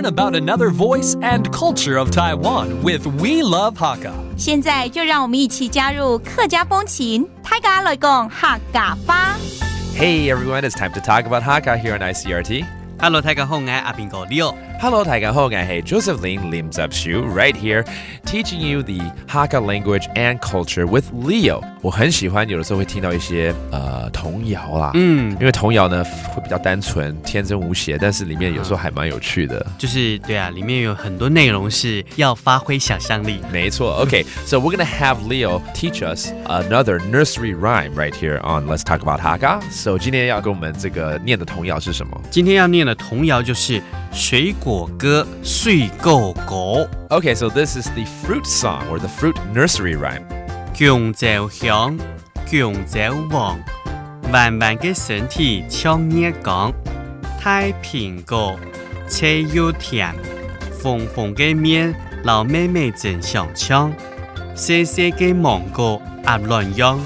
learn about another voice and culture of Taiwan with We Love Hakka. 现在就让我们一起加入客家风情，大家来讲客家吧。Hey everyone, it's time to talk about Hakka here on ICRT.Hello, 大家好，我係阿邊個 Leo。Hello, 大家好，我係 Joseph Lin Lim Zap Shu, right here, teaching you the Hakka language and culture with Leo. 我很喜欢有的时候会听到一些童谣啦，因为童谣呢会比较单纯、天真无邪，但是里面有时候还蛮有趣的。就是对啊，里面有很多内容是要发挥想象力。没错 ，OK, so we're gonna have Leo teach us another nursery rhyme right here on Let's Talk About Hakka. So 今天要跟我们这个念的童谣是什么？今天要念的童谣就是水果歌水果果。Okay, so this is the fruit song or the fruit nursery rhyme. 香蕉香，香蕉黃，彎彎嘅身體像葉光，大蘋果脆又甜，紅紅嘅面老妹妹真香香，細細嘅芒果鴨卵樣，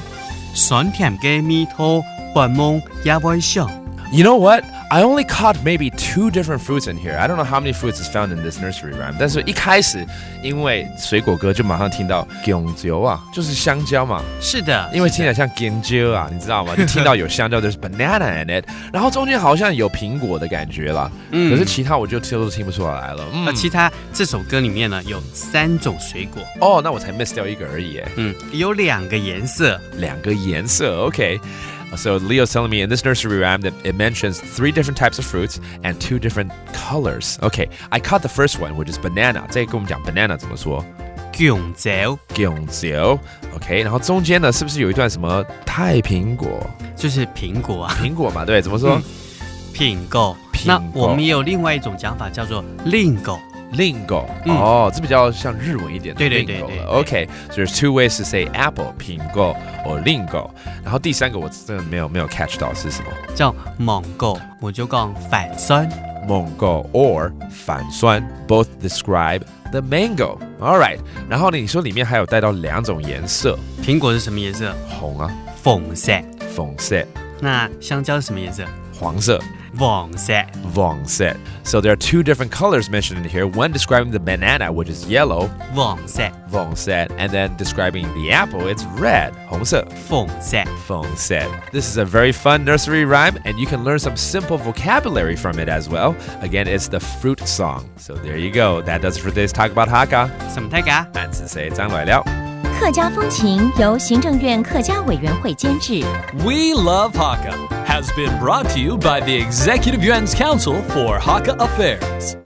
酸甜嘅蜜桃半夢也會香。You know what? I only caught maybe 2 different fruits in here. I don't know how many fruits is found in this nursery rhyme. 但是一开始因为水果歌就马上听到香蕉啊，就是香蕉嘛。是的，因为听起来像香蕉啊，你知道吗？就听到有香蕉，there's banana in it， 然后中间好像有苹果的感觉啦。可是其他我就都听不出来了。其他这首歌里面呢有3种水果。哦，那我才 miss 掉一个而已耶。有2个颜色。2个颜色 ，OK。So Leo's telling me in this nursery rhyme that it mentions 3 different types of fruits and 2 different colors. Okay, I caught the first one, which is banana. 这个跟我们讲 banana 怎么说？香蕉。香蕉。OK， 然后中间呢，是不是有一段什么太苹果？就是苹果啊。苹果嘛，对，怎么说？苹果。那我们也有另外一种讲法叫做lingo。Lingo， 哦，这比较像日文一点的。对。OK, so there's 2 ways to say apple, 苹果 or lingo. 然后第3个我真的没有 catch 到是什么？叫芒果，我就讲反酸。芒果 or 反酸 both describe the mango. All right. 然后呢，你说里面还有带到2种颜色。苹果是什么颜色？红啊，粉色。粉色。那香蕉是什么颜色？黄色。黄色。黄色。So there are 2 different colors mentioned in here. One describing the banana, which is yellow. 黄色。黄色. And then describing the apple, it's red. 红色。粉色。粉色. This is a very fun nursery rhyme, and you can learn some simple vocabulary from it as well. Again, it's the fruit song. So there you go. That does it for today's Talk About Hakka. 什么大家？俺是谁？张来了。客家风情由行政院客家委员会监制。We Love Hakka has been brought to you by the Executive Yuan's Council for Hakka Affairs.